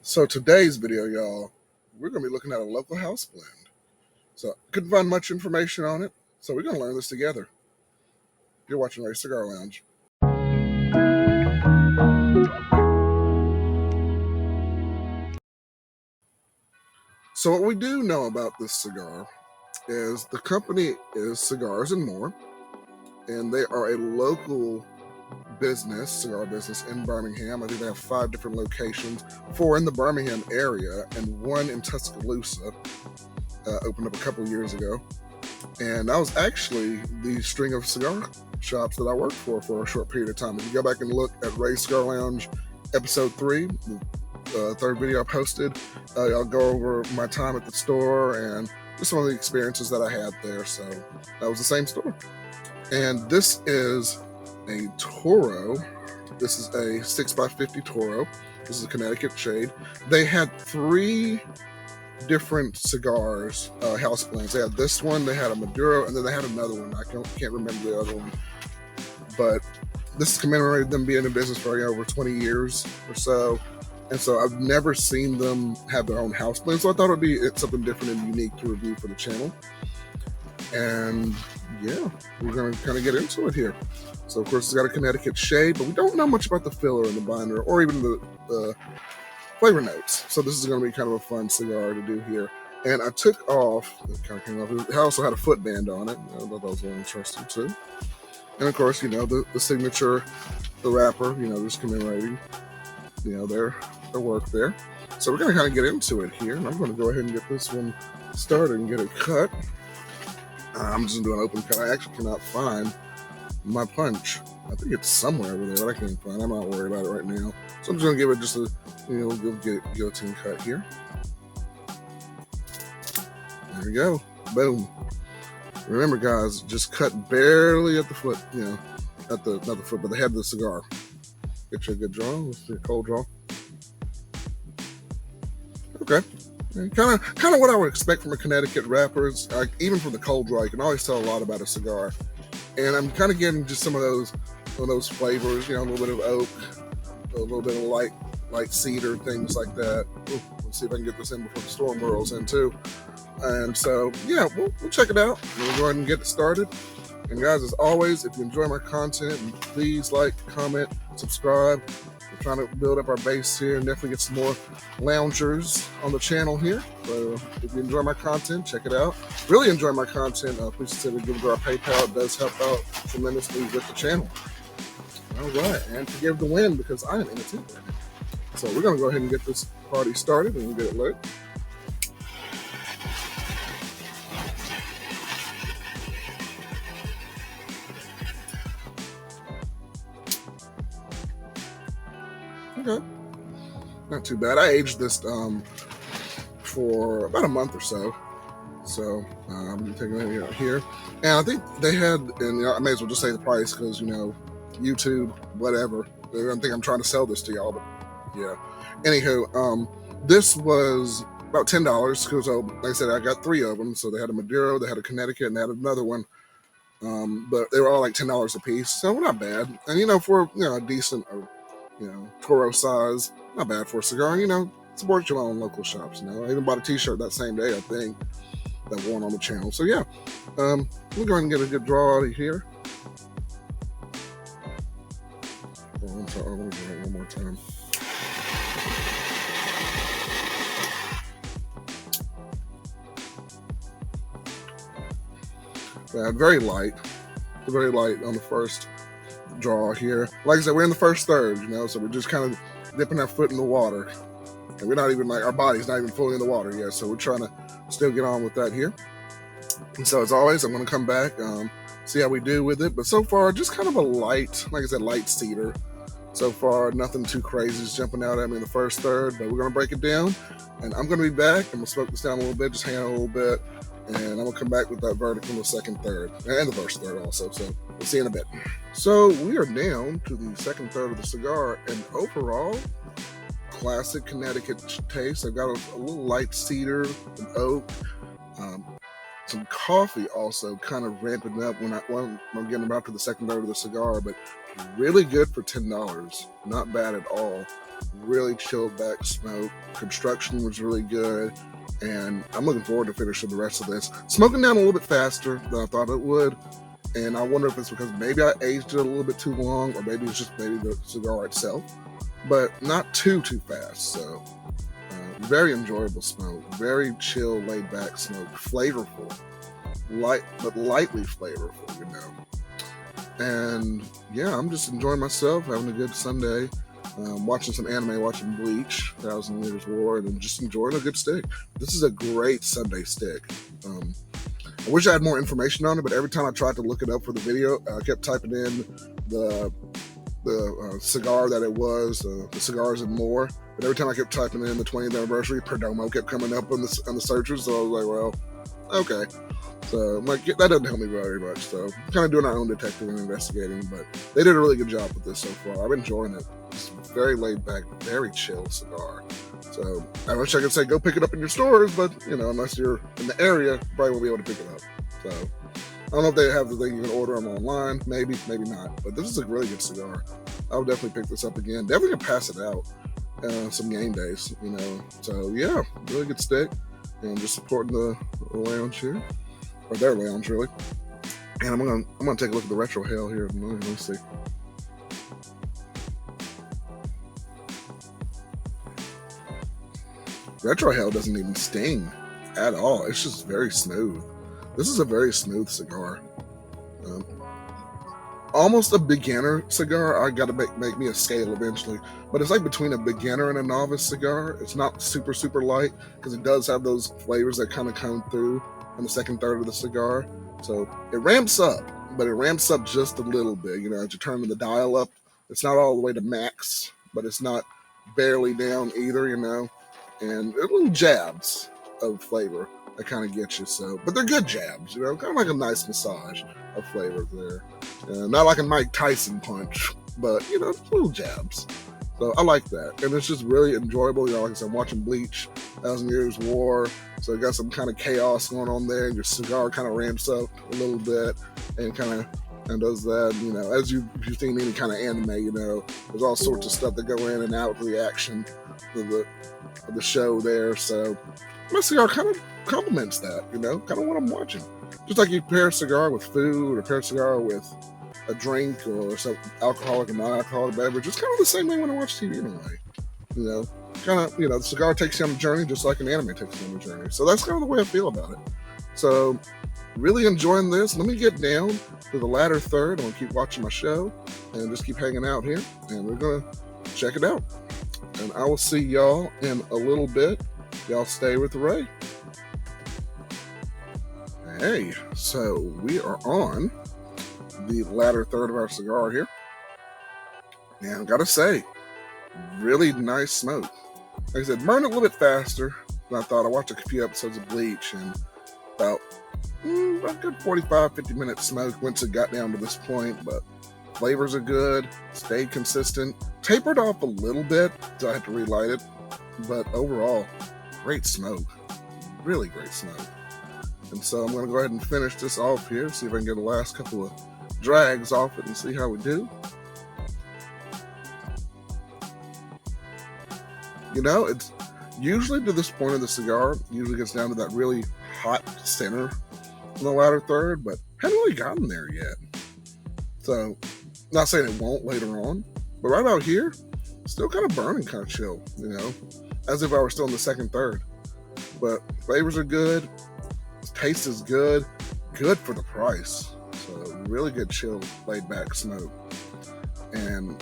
So today's video, y'all, we're going to be looking at a local house blend. So couldn't find much information on it, so we're going to learn this together. You're watching Ray Cigar Lounge. So what we do know about this cigar is the company is Cigars and More, and they are a local business, cigar business in Birmingham. I think they have 5 different locations, 4 in the Birmingham area and 1 in Tuscaloosa. Opened up a couple of years ago. And that was actually the string of cigar shops that I worked for a short period of time. If you go back and look at Ray Cigar Lounge episode 3, the third video I posted, I'll go over my time at the store and just some of the experiences that I had there. So that was the same store. And this is a Toro. This is a 6x50 Toro. This is a Connecticut shade. They had 3 different cigars, house blends. They had this one, they had a Maduro, and then they had another one. I can't remember the other one. But this commemorated them being in business for over 20 years or so. And so I've never seen them have their own house blend. So I thought it would be something different and unique to review for the channel. And yeah, we're going to kind of get into it here. So of course it's got a Connecticut shade, but we don't know much about the filler in the binder or even the flavor notes. So this is going to be kind of a fun cigar to do here. And I took off, it kind of came off, it also had a footband on it. I thought that was really interesting too. And of course, the signature, the wrapper, just commemorating, their work there. So we're going to kind of get into it here. And I'm going to go ahead and get this one started and get it cut. I'm just doing an open cut. I actually cannot find my punch. I think it's somewhere over there, but I can't find it. I'm not worried about it right now. So I'm just going to give it just a guillotine cut here. There we go. Boom. Remember, guys, just cut barely at the foot, not the foot, but the head of the cigar. Get you a good draw. Let's see a cold draw. Okay. Kind of what I would expect from a Connecticut wrappers. Even from the cold draw, you can always tell a lot about a cigar. And I'm kind of getting just some of those flavors, a little bit of oak, a little bit of light cedar, things like that. Ooh, let's see if I can get this in before the storm whirls in too. And so, yeah, we'll check it out. We'll go ahead and get it started. And guys, as always, if you enjoy my content, please like, comment, subscribe. We're trying to build up our base here and definitely get some more loungers on the channel here. So if you enjoy my content, check it out. Really enjoy my content, please consider giving to our PayPal. It does help out tremendously with the channel. All right, and forgive the wind because I am in a tent right now. So we're going to go ahead and get this party started and get it lit. Okay, not too bad. I aged this for about a month or so. So I'm taking it out here. And I think they had, and I may as well just say the price because, YouTube, whatever. I don't think I'm trying to sell this to y'all, but yeah. Anywho, this was about $10 because, like I said, I got 3 of them. So they had a Maduro, they had a Connecticut, and they had another one. But they were all like $10 a piece, so not bad. And for a decent, Toro size, not bad for a cigar. Support your own local shops. I even bought a T-shirt that same day, I think, that won on the channel. So yeah, we're going to get a good draw out of here. I'm sorry, I'm going to do it one more time. Yeah, very light on the first draw here. Like I said, we're in the first third, so we're just kind of dipping our foot in the water. And we're not even our body's not even fully in the water yet, so we're trying to still get on with that here. And so as always, I'm going to come back, see how we do with it. But so far, just kind of a light, like I said, light cedar. So far, nothing too crazy is jumping out at me in the first third, but we're going to break it down. And I'm going to be back. I'm going to smoke this down a little bit, just hang out a little bit. And I'm going to come back with that verdict in the second third, and the first third also. So we'll see in a bit. So we are down to the second third of the cigar, and overall, classic Connecticut taste. I've got a little light cedar and oak. Some coffee also kind of ramping up when I'm getting about to the second third of the cigar, but really good for $10. Not bad at all. really chilled back smoke. Construction was really good, and I'm looking forward to finishing the rest of this. Smoking down a little bit faster than I thought it would, and I wonder if it's because maybe I aged it a little bit too long, or maybe it's just maybe the cigar itself, but not too fast. So very enjoyable smoke, very chill, laid back smoke, flavorful, light but lightly flavorful, you know. And yeah, I'm just enjoying myself, having a good Sunday, watching some anime, watching Bleach, Thousand Years War, and just enjoying a good stick. This is a great Sunday stick. I wish I had more information on it, but every time I tried to look it up for the video, I kept typing in the cigar that it was, the Cigars and More. But every time I kept typing in the 20th anniversary, Perdomo kept coming up on the searches. So I was like, well, okay. So like, that doesn't help me very much. So I'm kind of doing our own detective and investigating, but they did a really good job with this so far. I'm enjoying it. It's very laid back, very chill cigar. So I wish I could say go pick it up in your stores, but you know, unless you're in the area, you probably won't be able to pick it up. So I don't know if they have the thing you can order them online. Maybe not. But this is a really good cigar. I would definitely pick this up again. Definitely gonna pass it out some game days, you know. So yeah, really good stick. And just supporting the lounge here, or their lounge really. And I'm gonna take a look at the retro hail here. Let me see. Retro hail doesn't even sting at all. It's just very smooth. This is a very smooth cigar. Almost a beginner cigar. I gotta make me a scale eventually, but it's like between a beginner and a novice cigar. It's not super light because it does have those flavors that kind of come through in the second third of the cigar. So it ramps up, but it ramps up just a little bit. You know, as you turn the dial up, it's not all the way to max, but it's not barely down either. You know, and little jabs of flavor that kind of get you. So, but they're good jabs. You know, kind of like a nice massage of flavor there. Not like a Mike Tyson punch, but you know, little jabs. So I like that, and it's just really enjoyable. You know, like I said, I'm watching Bleach, Thousand Years War, so you got some kind of chaos going on there, and your cigar kind of ramps up a little bit, and kind of does that. You know, as you've seen any kind of anime, you know, there's all sorts of stuff that go in and out of the action of the show there. So my cigar kind of complements that. You know, kind of what I'm watching. Just like you pair a cigar with food, or pair a cigar with a drink, or some alcoholic and non-alcoholic beverage. It's kind of the same way when I watch TV anyway. You know, kind of, you know, the cigar takes you on a journey just like an anime takes you on a journey. So that's kind of the way I feel about it. So really enjoying this. Let me get down to the latter third. I'm going to keep watching my show and just keep hanging out here. And we're going to check it out. And I will see y'all in a little bit. Y'all stay with Ray. Hey, so we are on the latter third of our cigar here. And I gotta say, really nice smoke. Like I said, burned a little bit faster than I thought. I watched a few episodes of Bleach, and about a good 45-50 minute smoke once it got down to this point, but flavors are good, stayed consistent, tapered off a little bit, so I had to relight it, but overall, great smoke. Really great smoke. And so I'm going to go ahead and finish this off here, see if I can get the last couple of drags off it and see how we do. You know, it's usually to this point of the cigar, usually gets down to that really hot center in the latter third, but hadn't really gotten there yet. So, not saying it won't later on, but right out here, still kind of burning, kind of chill, you know, as if I were still in the second third. But flavors are good. Taste is good for the price. So really good chill, laid back smoke, and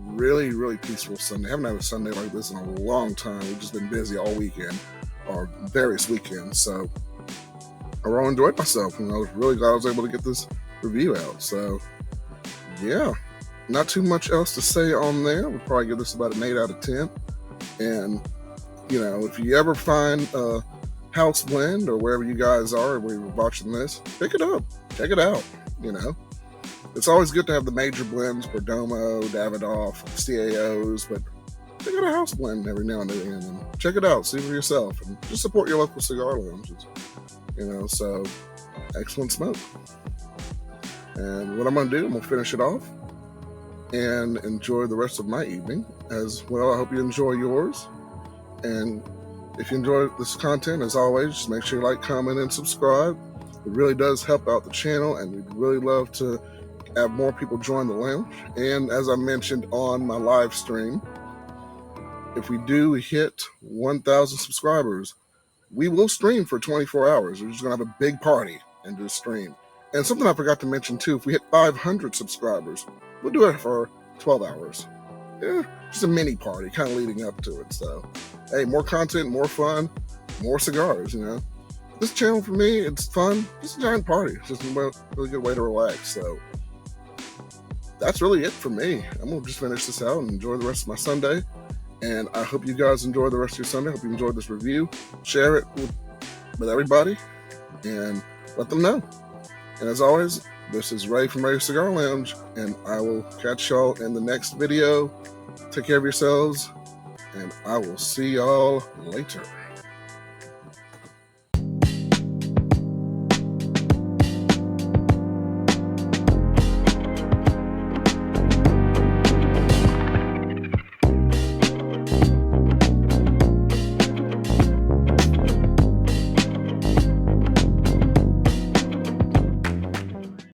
really peaceful Sunday. I haven't had a Sunday like this in a long time. We've just been busy all weekend, or various weekends. So I really enjoyed myself, and I was really glad I was able to get this review out. So yeah, not too much else to say on there. We'll probably give this about an 8 out of 10. And you know, if you ever find house blend, or wherever you guys are where you're watching this, pick it up, check it out. You know, it's always good to have the major blends, Perdomo, Davidoff, CAOs, but pick out a house blend every now and then and check it out, see for yourself, and just support your local cigar lounges. You know, so excellent smoke. And what I'm going to do, I'm going to finish it off, and enjoy the rest of my evening as well. I hope you enjoy yours. And if you enjoy this content, as always, just make sure you like, comment, and subscribe. It really does help out the channel, and we'd really love to have more people join the lounge. And as I mentioned on my live stream, if we do hit 1,000 subscribers, we will stream for 24 hours. We're just going to have a big party and just stream. And something I forgot to mention too, if we hit 500 subscribers, we'll do it for 12 hours. Yeah, just a mini party kind of leading up to it. So, hey, more content, more fun, more cigars, you know. This channel for me, it's fun. It's a giant party. It's just a really good way to relax. So, that's really it for me. I'm going to just finish this out and enjoy the rest of my Sunday. And I hope you guys enjoy the rest of your Sunday. Hope you enjoyed this review. Share it with everybody and let them know. And as always, this is Ray from Ray's Cigar Lounge, and I will catch y'all in the next video. Take care of yourselves, and I will see y'all later.